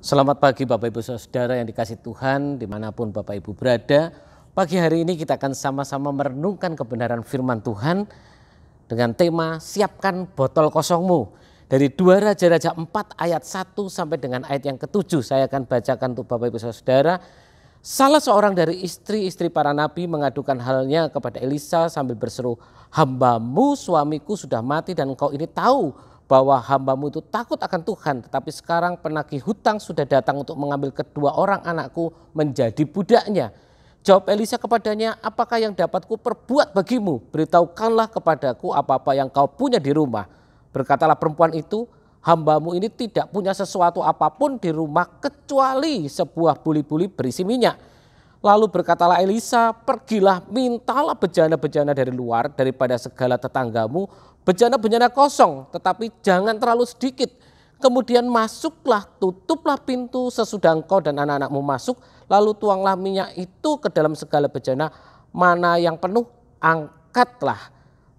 Selamat pagi Bapak Ibu Saudara yang dikasih Tuhan dimanapun Bapak Ibu berada. Pagi hari ini kita akan sama-sama merenungkan kebenaran firman Tuhan dengan tema siapkan botol kosongmu. Dari 2 Raja-Raja 4 ayat 1 sampai dengan ayat yang ke-7 saya akan bacakan untuk Bapak Ibu Saudara. Salah seorang dari istri-istri para nabi mengadukan halnya kepada Elisa sambil berseru, "Hambamu suamiku sudah mati dan engkau ini tahu bahwa hambamu itu takut akan Tuhan, tetapi sekarang penagih hutang sudah datang untuk mengambil kedua orang anakku menjadi budaknya." Jawab Elisa kepadanya, "Apakah yang dapat ku perbuat bagimu? Beritahukanlah kepadaku apa-apa yang kau punya di rumah." Berkatalah perempuan itu, "Hambamu ini tidak punya sesuatu apapun di rumah kecuali sebuah buli-buli berisi minyak." Lalu berkatalah Elisa, "Pergilah mintalah bejana-bejana dari luar daripada segala tetanggamu, bejana-bejana kosong, tetapi jangan terlalu sedikit. Kemudian masuklah, tutuplah pintu sesudah engkau dan anak-anakmu masuk, lalu tuanglah minyak itu ke dalam segala bejana, mana yang penuh, angkatlah.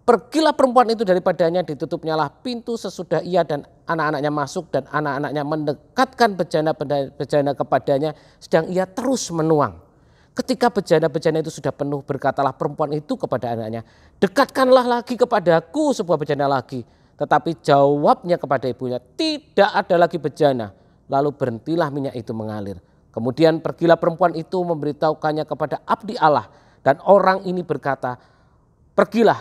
Pergilah perempuan itu daripadanya, ditutupnyalah pintu sesudah ia dan anak-anaknya masuk, dan anak-anaknya mendekatkan bejana-bejana kepadanya, sedang ia terus menuang. Ketika bejana-bejana itu sudah penuh, berkatalah perempuan itu kepada anaknya, 'Dekatkanlah lagi kepadaku sebuah bejana lagi.' Tetapi jawabnya kepada ibunya, 'Tidak ada lagi bejana.' Lalu berhentilah minyak itu mengalir. Kemudian pergilah perempuan itu memberitahukannya kepada abdi Allah, dan orang ini berkata, 'Pergilah,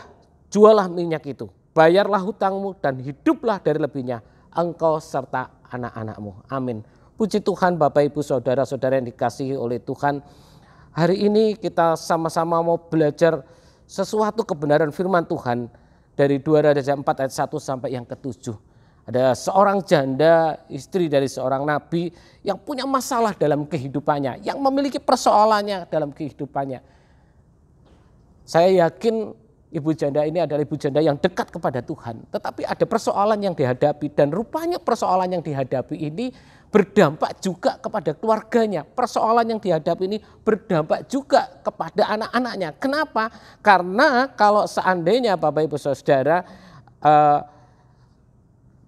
jualah minyak itu, bayarlah hutangmu dan hiduplah dari lebihnya, engkau serta anak-anakmu.'" Amin. Puji Tuhan Bapak Ibu Saudara-saudara yang dikasihi oleh Tuhan. Hari ini kita sama-sama mau belajar sesuatu kebenaran firman Tuhan dari 2 Raja 4 ayat 1 sampai yang ke-7. Ada seorang janda, istri dari seorang nabi yang punya masalah dalam kehidupannya, yang memiliki persoalannya dalam kehidupannya. Saya yakin ibu janda ini adalah ibu janda yang dekat kepada Tuhan, tetapi ada persoalan yang dihadapi, dan rupanya persoalan yang dihadapi ini berdampak juga kepada keluarganya. Persoalan yang dihadapi ini berdampak juga kepada anak-anaknya. Kenapa? Karena kalau seandainya Bapak Ibu Saudara,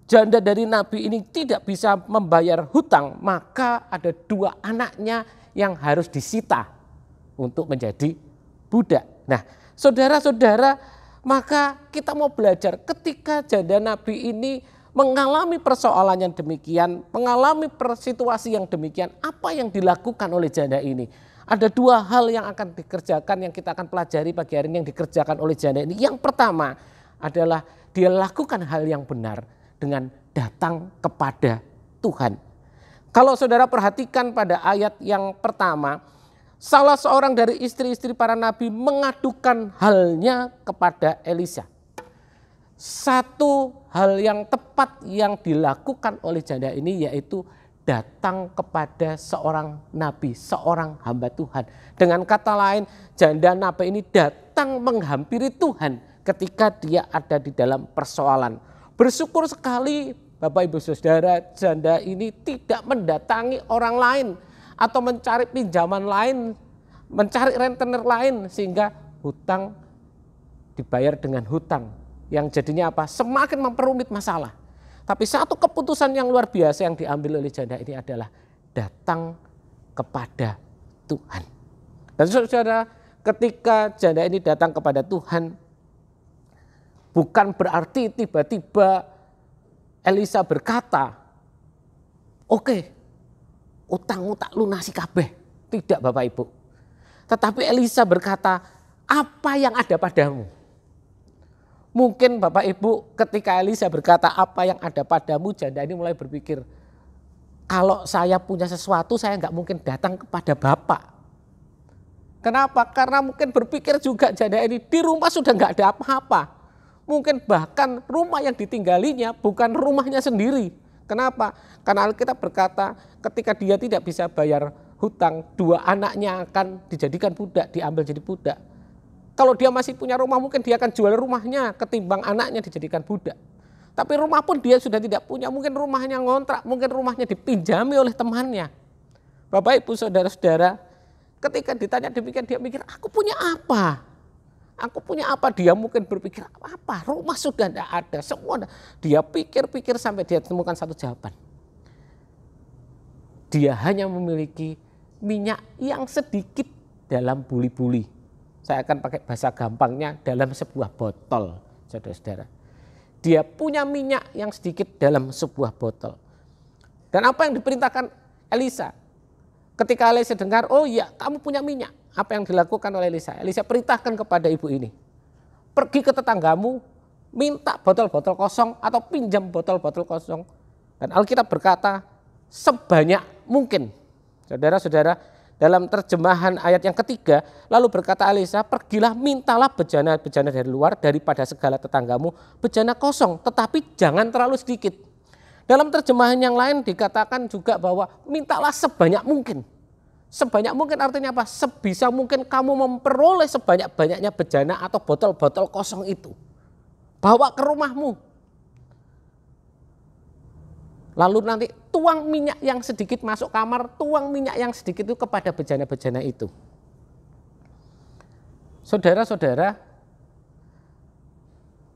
janda dari nabi ini tidak bisa membayar hutang, maka ada 2 anaknya yang harus disita untuk menjadi budak. Nah, saudara-saudara, maka kita mau belajar ketika janda nabi ini mengalami persoalan yang demikian, mengalami situasi yang demikian, apa yang dilakukan oleh janda ini? Ada 2 hal yang akan dikerjakan, yang kita akan pelajari pagi hari ini yang dikerjakan oleh janda ini. Yang pertama adalah dia lakukan hal yang benar dengan datang kepada Tuhan. Kalau saudara perhatikan pada ayat yang pertama, salah seorang dari istri-istri para nabi mengadukan halnya kepada Elisa. Satu hal yang tepat yang dilakukan oleh janda ini yaitu datang kepada seorang nabi, seorang hamba Tuhan. Dengan kata lain, janda nabi ini datang menghampiri Tuhan ketika dia ada di dalam persoalan. Bersyukur sekali Bapak Ibu Saudara, janda ini tidak mendatangi orang lain atau mencari pinjaman lain, mencari rentenir lain sehingga hutang dibayar dengan hutang. Yang jadinya apa? Semakin memperumit masalah. Tapi satu keputusan yang luar biasa yang diambil oleh janda ini adalah datang kepada Tuhan. Dan saudara, ketika janda ini datang kepada Tuhan, bukan berarti tiba-tiba Elisa berkata, "Oke, utangmu tak lunasi kabeh." Tidak Bapak Ibu. Tetapi Elisa berkata, "Apa yang ada padamu?" Mungkin Bapak Ibu ketika Elisa berkata apa yang ada padamu, janda ini mulai berpikir, kalau saya punya sesuatu saya nggak mungkin datang kepada Bapak. Kenapa? Karena mungkin berpikir juga janda ini di rumah sudah nggak ada apa-apa. Mungkin bahkan rumah yang ditinggalinya bukan rumahnya sendiri. Kenapa? Karena Alkitab berkata ketika dia tidak bisa bayar hutang, 2 anaknya akan dijadikan budak, diambil jadi budak. Kalau dia masih punya rumah mungkin dia akan jual rumahnya ketimbang anaknya dijadikan budak. Tapi rumah pun dia sudah tidak punya, mungkin rumahnya ngontrak, mungkin rumahnya dipinjami oleh temannya. Bapak Ibu Saudara-saudara, ketika ditanya demikian dia mikir, aku punya apa? Aku punya apa? Dia mungkin berpikir apa? Rumah sudah tidak ada, semua ada. Dia pikir-pikir sampai dia temukan satu jawaban. dia hanya memiliki minyak yang sedikit dalam buli-buli. Saya akan pakai bahasa gampangnya, dalam sebuah botol, saudara-saudara. Dia punya minyak yang sedikit dalam sebuah botol. Dan apa yang diperintahkan Elisa? Ketika Elisa dengar, oh iya kamu punya minyak. Apa yang dilakukan oleh Elisa? Elisa perintahkan kepada ibu ini, pergi ke tetanggamu, minta botol-botol kosong atau pinjam botol-botol kosong. Dan Alkitab berkata, sebanyak mungkin. Saudara-saudara, dalam terjemahan ayat yang ketiga, lalu berkata Elisa, pergilah mintalah bejana-bejana dari luar daripada segala tetanggamu, bejana kosong, tetapi jangan terlalu sedikit. Dalam terjemahan yang lain dikatakan juga bahwa mintalah sebanyak mungkin. Sebanyak mungkin artinya apa? Sebisa mungkin kamu memperoleh sebanyak-banyaknya bejana atau botol-botol kosong itu. Bawa ke rumahmu. Lalu nanti tuang minyak yang sedikit masuk kamar, tuang minyak yang sedikit itu kepada bejana-bejana itu. Saudara-saudara,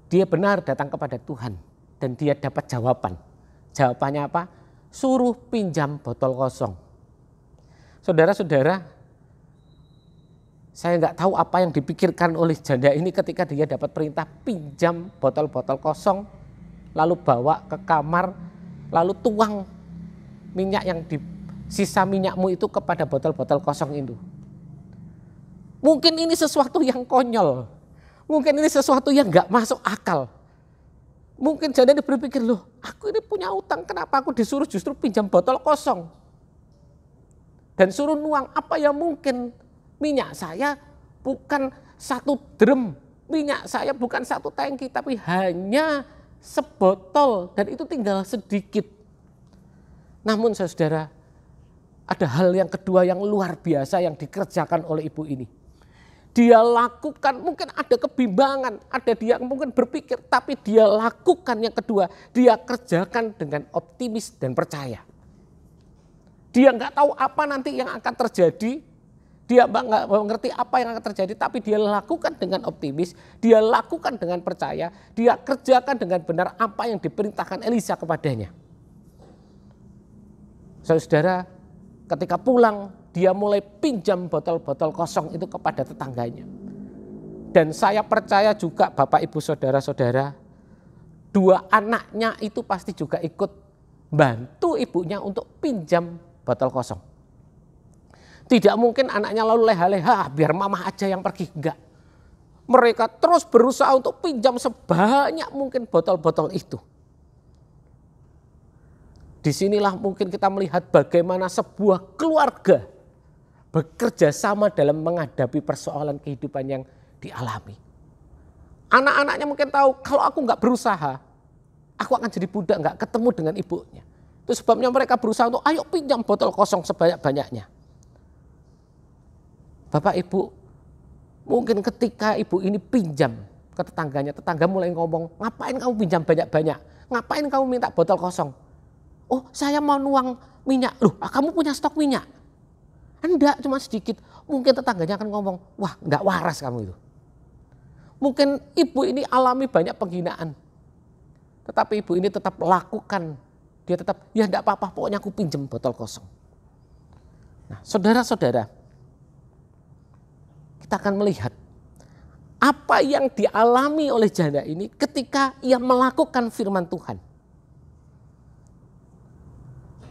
dia benar datang kepada Tuhan dan dia dapat jawaban. Jawabannya apa? Suruh pinjam botol kosong. Saudara-saudara, saya nggak tahu apa yang dipikirkan oleh janda ini ketika dia dapat perintah pinjam botol-botol kosong, lalu bawa ke kamar, lalu tuang minyak yang sisa minyakmu itu kepada botol-botol kosong itu. Mungkin ini sesuatu yang konyol, mungkin ini sesuatu yang nggak masuk akal. Mungkin janda ini berpikir, loh aku ini punya utang, kenapa aku disuruh justru pinjam botol kosong? Dan suruh nuang, apa yang mungkin minyak saya bukan 1 drum, minyak saya bukan 1 tangki, tapi hanya sebotol dan itu tinggal sedikit. Namun saudara, ada hal yang kedua yang luar biasa yang dikerjakan oleh ibu ini. Dia lakukan, mungkin ada kebimbangan, ada dia mungkin berpikir, tapi dia lakukan yang kedua, dia kerjakan dengan optimis dan percaya. Dia nggak tahu apa nanti yang akan terjadi, dia nggak mengerti apa yang akan terjadi, tapi dia lakukan dengan optimis, dia lakukan dengan percaya, dia kerjakan dengan benar apa yang diperintahkan Elisa kepadanya. Saudara, ketika pulang, dia mulai pinjam botol-botol kosong itu kepada tetangganya. Dan saya percaya juga Bapak Ibu Saudara-saudara, 2 anaknya itu pasti juga ikut bantu ibunya untuk pinjam botol kosong. Tidak mungkin anaknya lalu leha-leha, biar mama aja yang pergi, enggak. Mereka terus berusaha untuk pinjam sebanyak mungkin botol-botol itu. Disinilah mungkin kita melihat bagaimana sebuah keluarga bekerja sama dalam menghadapi persoalan kehidupan yang dialami. Anak-anaknya mungkin tahu kalau aku nggak berusaha, aku akan jadi budak, nggak ketemu dengan ibunya. Itu sebabnya mereka berusaha untuk ayo pinjam botol kosong sebanyak-banyaknya. Bapak Ibu, mungkin ketika ibu ini pinjam ke tetangganya, tetangga mulai ngomong, ngapain kamu pinjam banyak-banyak? Ngapain kamu minta botol kosong? Oh saya mau nuang minyak, loh kamu punya stok minyak? Enggak, cuma sedikit. Mungkin tetangganya akan ngomong, wah enggak waras kamu itu. Mungkin ibu ini alami banyak penghinaan. Tetapi ibu ini tetap lakukan. Dia tetap, ya enggak apa-apa, pokoknya aku pinjam botol kosong. Nah saudara-saudara, kita akan melihat apa yang dialami oleh janda ini ketika ia melakukan firman Tuhan.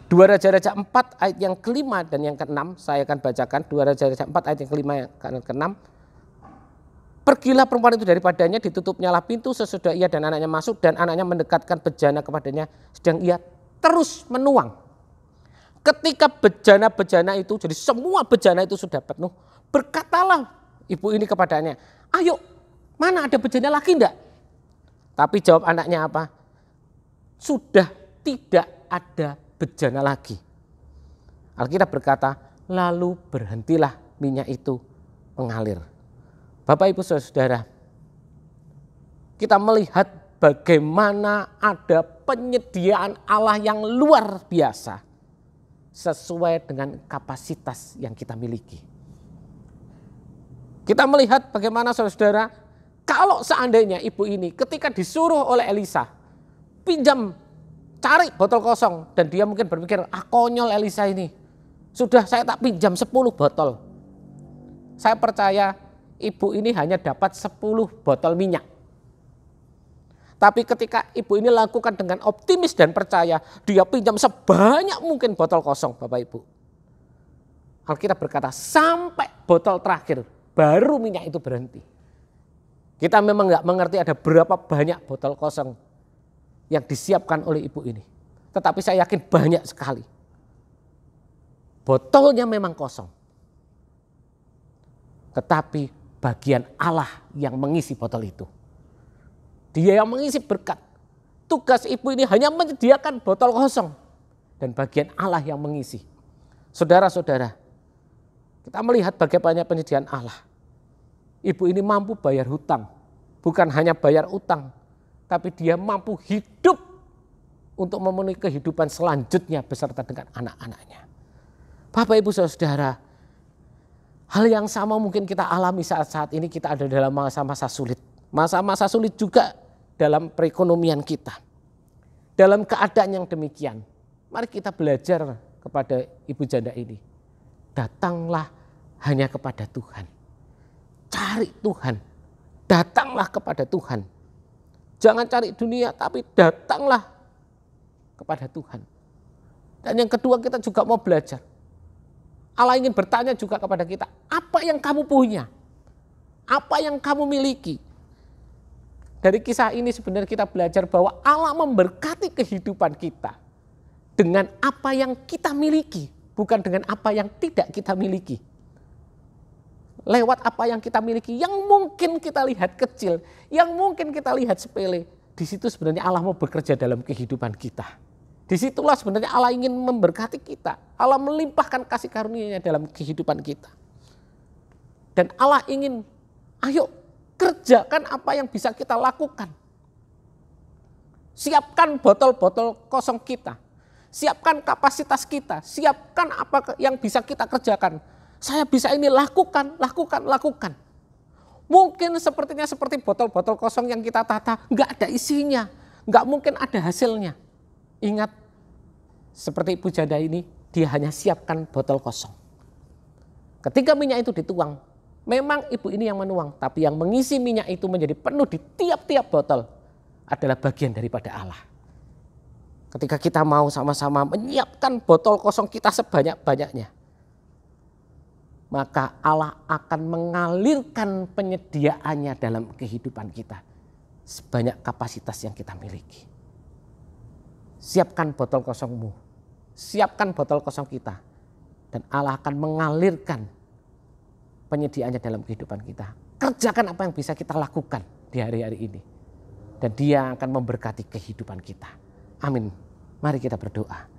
2 Raja-Raja 4 ayat yang kelima dan yang keenam, saya akan bacakan 2 Raja-Raja 4 ayat yang kelima dan keenam. Pergilah perempuan itu daripadanya, ditutupnyalah pintu sesudah ia dan anaknya masuk, dan anaknya mendekatkan bejana kepadanya, sedang ia terus menuang. Ketika bejana-bejana itu, jadi semua bejana itu sudah penuh, berkatalah ibu ini kepadanya, ayo mana ada bejana lagi enggak? Tapi jawab anaknya apa? Sudah tidak ada bejana lagi. Alkitab berkata, lalu berhentilah minyak itu mengalir. Bapak Ibu Saudara, kita melihat bagaimana ada penyediaan Allah yang luar biasa sesuai dengan kapasitas yang kita miliki. Kita melihat bagaimana saudara, kalau seandainya ibu ini ketika disuruh oleh Elisa pinjam cari botol kosong. Dan dia mungkin berpikir, konyol Elisa ini. Sudah saya tak pinjam 10 botol. Saya percaya ibu ini hanya dapat 10 botol minyak. Tapi ketika ibu ini lakukan dengan optimis dan percaya, dia pinjam sebanyak mungkin botol kosong, Bapak Ibu. Alkitab berkata sampai botol terakhir baru minyak itu berhenti. Kita memang nggak mengerti ada berapa banyak botol kosong yang disiapkan oleh ibu ini. Tetapi saya yakin banyak sekali. Botolnya memang kosong. Tetapi bagian Allah yang mengisi botol itu. Dia yang mengisi berkat. Tugas ibu ini hanya menyediakan botol kosong. Dan bagian Allah yang mengisi. Saudara-saudara, kita melihat bagaimana penyediaan Allah. Ibu ini mampu bayar hutang. Bukan hanya bayar utang. Tapi dia mampu hidup untuk memenuhi kehidupan selanjutnya beserta dengan anak-anaknya. Bapak Ibu Saudara, hal yang sama mungkin kita alami saat-saat ini kita ada dalam masa-masa sulit. Masa-masa sulit juga dalam perekonomian kita. Dalam keadaan yang demikian, mari kita belajar kepada ibu janda ini. Datanglah hanya kepada Tuhan. Cari Tuhan. Datanglah kepada Tuhan. Jangan cari dunia, tapi datanglah kepada Tuhan. Dan yang kedua, kita juga mau belajar. Allah ingin bertanya juga kepada kita, apa yang kamu punya? Apa yang kamu miliki? Dari kisah ini sebenarnya kita belajar bahwa Allah memberkati kehidupan kita dengan apa yang kita miliki, bukan dengan apa yang tidak kita miliki. Lewat apa yang kita miliki, yang mungkin kita lihat kecil, yang mungkin kita lihat sepele, di situ sebenarnya Allah mau bekerja dalam kehidupan kita. Disitulah sebenarnya Allah ingin memberkati kita. Allah melimpahkan kasih karunia-Nya dalam kehidupan kita. Dan Allah ingin, ayo kerjakan apa yang bisa kita lakukan. Siapkan botol-botol kosong kita. Siapkan kapasitas kita. Siapkan apa yang bisa kita kerjakan. Saya bisa ini lakukan. Mungkin sepertinya seperti botol-botol kosong yang kita tata, nggak ada isinya. Nggak mungkin ada hasilnya. Ingat, seperti ibu janda ini, dia hanya siapkan botol kosong. Ketika minyak itu dituang, memang ibu ini yang menuang, tapi yang mengisi minyak itu menjadi penuh di tiap-tiap botol adalah bagian daripada Allah. Ketika kita mau sama-sama menyiapkan botol kosong kita sebanyak-banyaknya, maka Allah akan mengalirkan penyediaannya dalam kehidupan kita sebanyak kapasitas yang kita miliki. Siapkan botol kosongmu, siapkan botol kosong kita, dan Allah akan mengalirkan penyediaannya dalam kehidupan kita. Kerjakan apa yang bisa kita lakukan di hari-hari ini. Dan Dia akan memberkati kehidupan kita. Amin. Mari kita berdoa.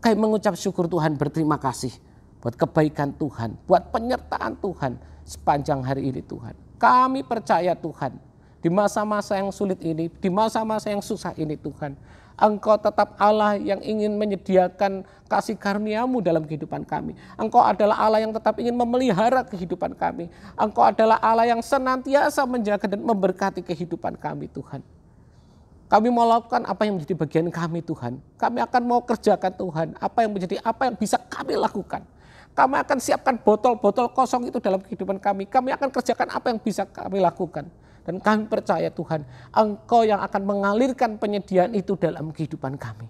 Kami mengucap syukur Tuhan, berterima kasih buat kebaikan Tuhan, buat penyertaan Tuhan sepanjang hari ini Tuhan. Kami percaya Tuhan, di masa-masa yang sulit ini, di masa-masa yang susah ini Tuhan, Engkau tetap Allah yang ingin menyediakan kasih karunia-Mu dalam kehidupan kami. Engkau adalah Allah yang tetap ingin memelihara kehidupan kami. Engkau adalah Allah yang senantiasa menjaga dan memberkati kehidupan kami Tuhan. Kami mau lakukan apa yang menjadi bagian kami Tuhan. Kami akan mau kerjakan Tuhan apa yang bisa kami lakukan. Kami akan siapkan botol-botol kosong itu dalam kehidupan kami. Kami akan kerjakan apa yang bisa kami lakukan. Dan kami percaya Tuhan, Engkau yang akan mengalirkan penyediaan itu dalam kehidupan kami.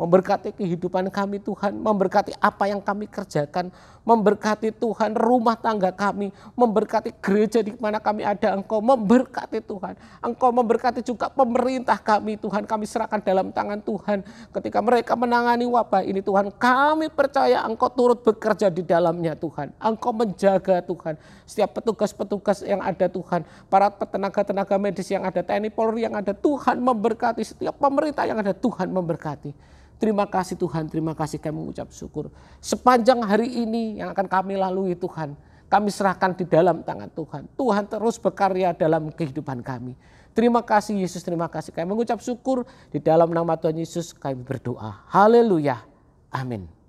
Memberkati kehidupan kami Tuhan, memberkati apa yang kami kerjakan, memberkati Tuhan rumah tangga kami, memberkati gereja di mana kami ada, Engkau memberkati Tuhan. Engkau memberkati juga pemerintah kami Tuhan, kami serahkan dalam tangan Tuhan. Ketika mereka menangani wabah ini Tuhan, kami percaya Engkau turut bekerja di dalamnya Tuhan. Engkau menjaga Tuhan, setiap petugas-petugas yang ada Tuhan, para tenaga-tenaga medis yang ada, TNI Polri yang ada, Tuhan memberkati, setiap pemerintah yang ada, Tuhan memberkati. Terima kasih Tuhan, terima kasih kami mengucap syukur. Sepanjang hari ini yang akan kami lalui Tuhan, kami serahkan di dalam tangan Tuhan. Tuhan terus berkarya dalam kehidupan kami. Terima kasih Yesus, terima kasih kami mengucap syukur. Di dalam nama Tuhan Yesus kami berdoa. Haleluya, amin.